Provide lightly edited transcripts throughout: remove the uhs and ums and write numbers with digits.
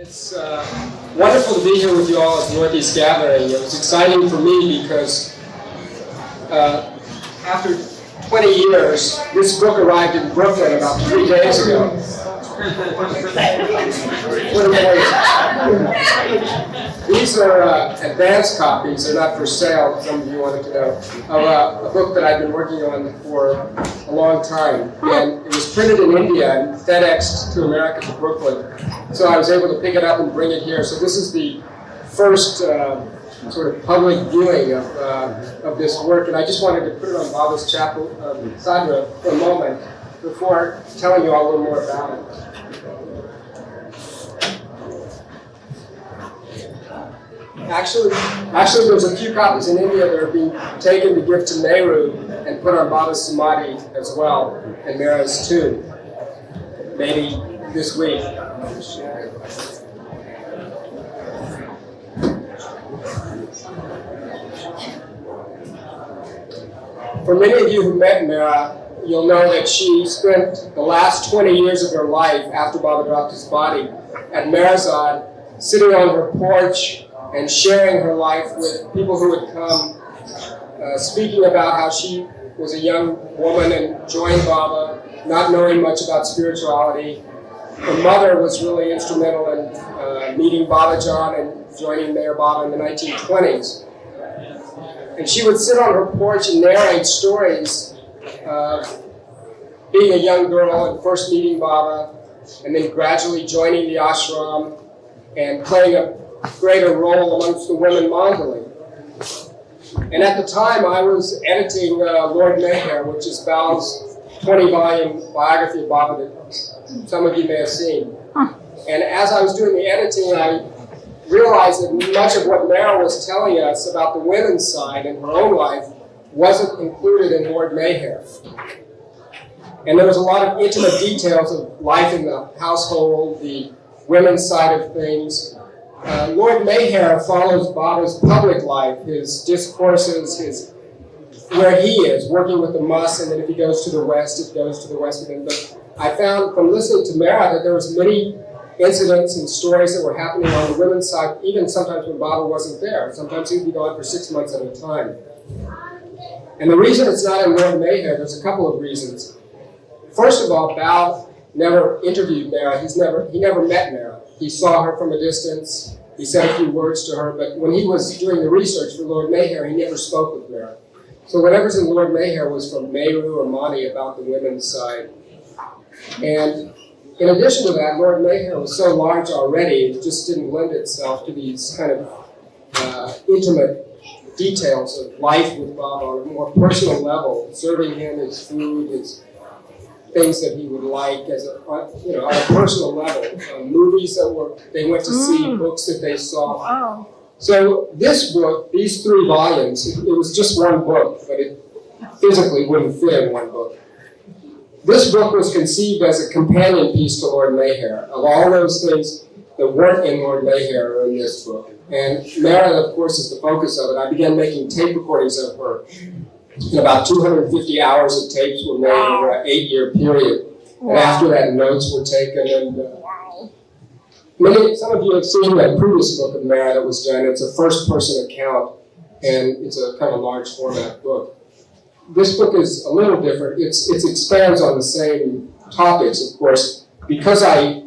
It's wonderful to be here with you all at the Northeast Gathering. It was exciting for me because after 20 years, this book arrived in Brooklyn about 3 days ago. These are advanced copies. They're not for sale, some of you wanted to know, of a book that I've been working on for a long time. And it was printed in India and FedExed to America to Brooklyn. So I was able to pick it up and bring it here. So this is the first sort of public viewing of this work. And I just wanted to put it on Baba's chapel Sadra for a moment before telling you all a little more about it. Actually, there's a few copies in India that are being taken to give to Nehru and put on Baba's Samadhi as well, and Mehera's too. Maybe this week. For many of you who met Mehera, you'll know that she spent the last 20 years of her life after Baba dropped his body at Meherazad, sitting on her porch and sharing her life with people who would come, speaking about how she was a young woman and joined Baba, not knowing much about spirituality. Her mother was really instrumental in meeting Babajan and joining Meher Baba in the 1920s. And she would sit on her porch and narrate stories of being a young girl and first meeting Baba, and then gradually joining the ashram and playing a greater role amongst the women Mandali. And at the time, I was editing Lord Meher, which is Bal's 20-volume biography of Baba that some of you may have seen. And as I was doing the editing, I realized that much of what Mehera was telling us about the women's side in her own life wasn't included in Lord Meher. And there was a lot of intimate details of life in the household, the women's side of things. Lord Meher follows Baba's public life, his discourses, where he is, working with the Mus, and then if he goes to the West, it goes to the West with him. But I found from listening to Mehera that there was many incidents and stories that were happening on the women's side, even sometimes when Baba wasn't there. Sometimes he would be gone for 6 months at a time. And the reason it's not in Lord Meher, there's a couple of reasons. First of all, Bal never interviewed Mehera. He never met Mehera. He saw her from a distance. He said a few words to her, but when he was doing the research for Lord Meher, he never spoke with Mehera. So whatever's in Lord Meher was from Nehru or Mani about the women's side. And in addition to that, Lord Meher was so large already, it just didn't lend itself to these kind of intimate details of life with Baba on a more personal level, serving him his food, his things that he would like as on a personal level, movies that they went to see, books that they saw. Wow. So this book, these 3 volumes, it was just one book, but it physically wouldn't fit in one book. This book was conceived as a companion piece to Lord Meher. Of all those things that weren't in Lord Meher are in this book. And Mehera, of course, is the focus of it. I began making tape recordings of her. And about 250 hours of tapes were made over an 8-year period. And after that, notes were taken. And some of you have seen that previous book of Mehera that was done. It's a first-person account, and it's a kind of large format book. This book is a little different. It expands on the same topics, of course. Because I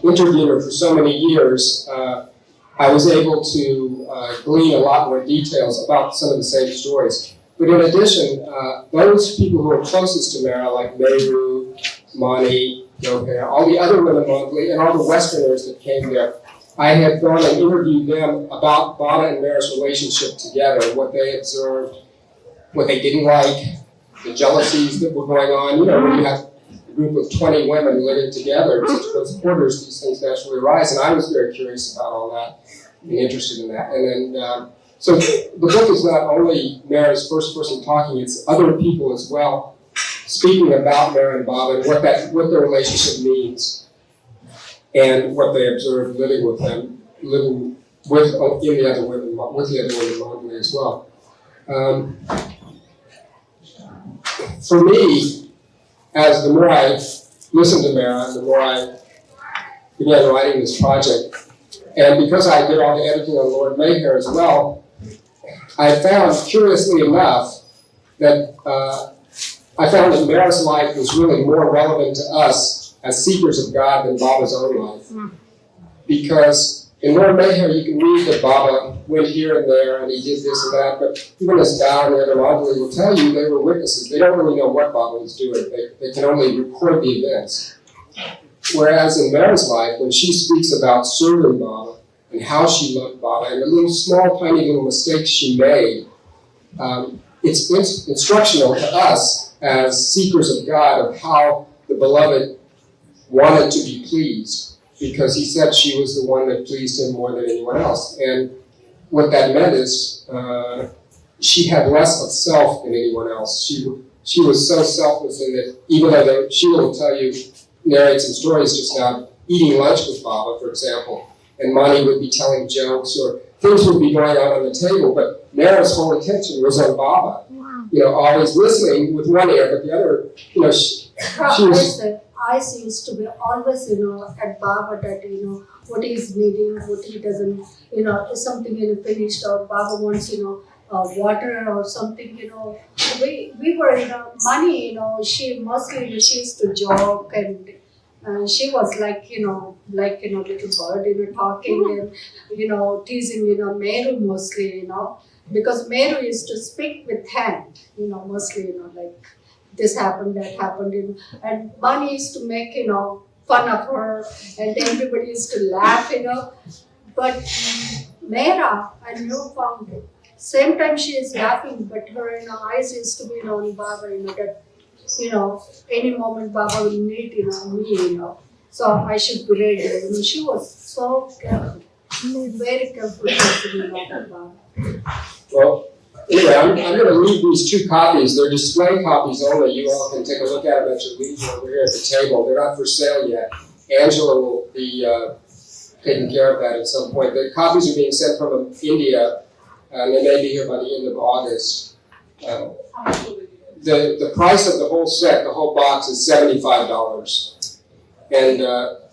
interviewed her for so many years, I was able to glean a lot more details about some of the same stories. But in addition, those people who are closest to Mehera, like Nehru, Mani, Meher, all the other women Mandali, and all the Westerners that came there, I had gone and interviewed them about Baba and Mehera's relationship together, what they observed, what they didn't like, the jealousies that were going on. When you have a group of 20 women living together in such close quarters, these things naturally arise. And I was very curious about all that and interested in that. And then, so the book is not only Mehera's first person talking, it's other people as well speaking about Mehera and Baba and what their relationship means and what they observed living with them, living with the other women Mandali as well. For me, as the more I listened to Mehera, the more I began writing this project. And because I did all the editing on Lord Meher as well, I found, curiously enough, that Mehera's life was really more relevant to us as seekers of God than Baba's own life. Because in Lord Meher, you can read that Baba went here and there and he did this and that, but even as Dao and the other Mandali will tell you, they were witnesses. They don't really know what Baba was doing. They can only record the events. Whereas in Mehera's life, when she speaks about serving Baba and how she loved Baba and the little small, tiny little mistakes she made, it's instructional to us as seekers of God of how the beloved wanted to be pleased, because he said she was the one that pleased him more than anyone else. And what that meant is she had less of self than anyone else. She was so selfless in that, even though Sheela will tell you, narrate some stories just now, eating lunch with Baba, for example, and Mani would be telling jokes or things would be going on the table, but Mehera's whole attention was on Baba. Wow. Always listening with one ear, but the other, she was... eyes used to be always, at Baba that, what he's needing, what he doesn't, is something, finished or Baba wants, water or something, we were, Mani, she mostly, she used to joke and she was like, little bird, talking and, teasing, Meru mostly, because Meru used to speak with hand, mostly, like, this happened, that happened, and Mani used to make, fun of her, and everybody used to laugh, But Mehera, I never found it. Same time she is laughing, but her eyes used to be on Baba, that, any moment Baba will need, me, so I should be ready. She was so careful, very careful about Baba. Well, anyway, I'm going to leave these two copies. They're display copies only. You all can take a look at them at your leisure over here at the table. They're not for sale yet. Angela will be taking care of that at some point. The copies are being sent from India, and they may be here by the end of August. The price of the whole set, the whole box, is $75. And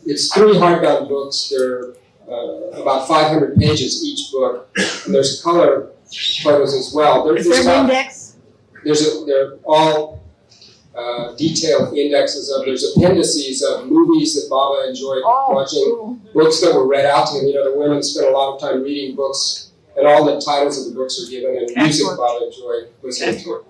it's 3 hardbound books. They're about 500 pages each book. And there's color photos as well. Is there an index? They're all detailed indexes of, there's appendices of movies that Baba enjoyed watching, cool. Books that were read out to him. The women spent a lot of time reading books, and all the titles of the books are given, and music Baba enjoyed listening to.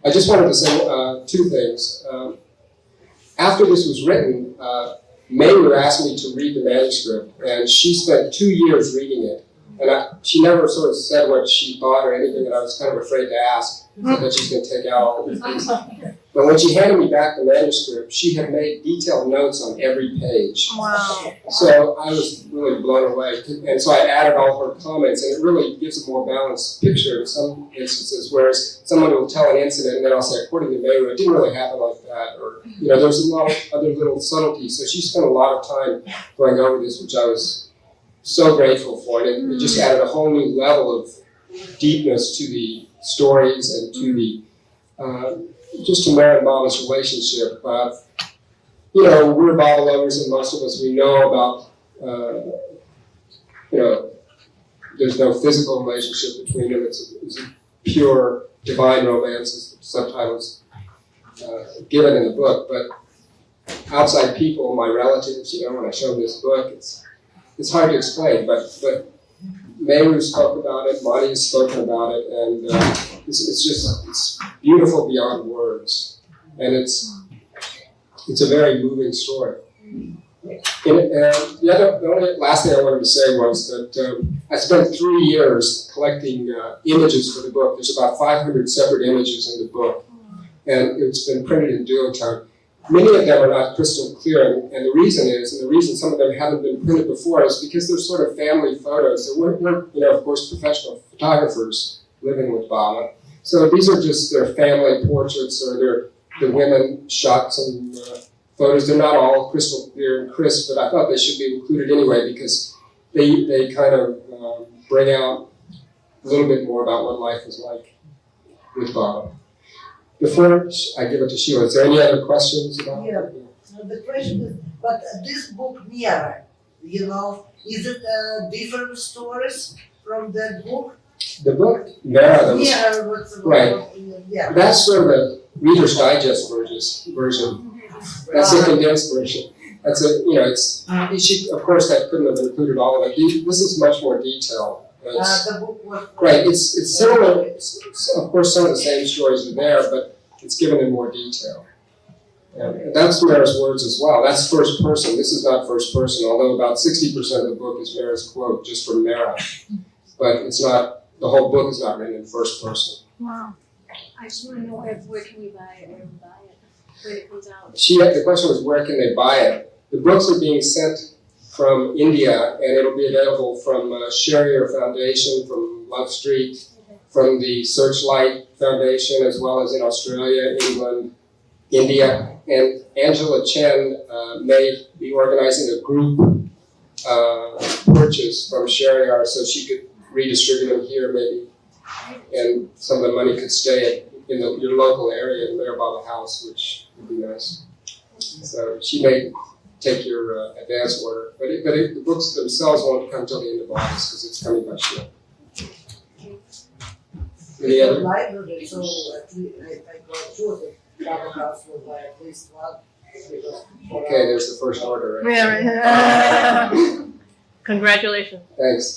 I just wanted to say 2 things. After this was written, Mehera asked me to read the manuscript, and she spent 2 years reading it. And she never sort of said what she thought or anything, and I was kind of afraid to ask. So that she's going to take out all of these things. But when she handed me back the manuscript, she had made detailed notes on every page. Wow. So I was really blown away. And so I added all her comments, and it really gives a more balanced picture in some instances, whereas someone will tell an incident, and then I'll say, according to Mehera, it didn't really happen like that. Or, there's a lot of other little subtleties. So she spent a lot of time going over this, which I was so grateful for. And it just added a whole new level of deepness to the stories and to the just to Mehera and Baba's relationship. We're Baba lovers, and most of us, we know about there's no physical relationship between them. It's a pure divine romance, as the subtitle is given in the book. But outside people, my relatives, when I show them this book, it's hard to explain. But Mehera spoke about it, Mani has spoken about it, and it's beautiful beyond words, and it's a very moving story. The only last thing I wanted to say was that I spent 3 years collecting images for the book. There's about 500 separate images in the book, and it's been printed in duotone. Many of them are not crystal clear, and the reason some of them haven't been printed before is because they're sort of family photos. So we're of course, professional photographers living with Baba. So these are just their family portraits, or the women shot some photos. They're not all crystal clear and crisp, but I thought they should be included anyway because they kind of bring out a little bit more about what life was like with Baba. Before I give it to Sheela, is there any other questions about it? The question is, but this book, Mehera, is it different stories from that book? The book, Mehera, Mehera, what's right. Yeah. That's sort of a Reader's Digest version. That's a condensed version. That's of course that couldn't have included all of it. This is much more detailed. The book was Right, it's similar, of course some of the same stories are there, but it's given in more detail. And that's Mehera's words as well. That's first person. This is not first person, although about 60% of the book is Mehera's quote just from Mehera. But it's not, the whole book is not written in first person. Wow. I just want to know where can we buy it when it comes out? The question was where can they buy it? The books are being sent from India, and it'll be available from Sherrier Foundation, from Love Street, from the Searchlight Foundation, as well as in Australia, England, India. And Angela Chen may be organizing a group purchase from Sherrier so she could redistribute them here maybe, and some of the money could stay in your local area in Mayor Baba House, which would be nice. So she may take your advance order, but the books themselves won't come till the end of August because it's coming by ship. Any other? library, so at least I got sure that Baba House will buy at least one. Okay, there's the first order. Right? Yeah, right. Congratulations. Thanks.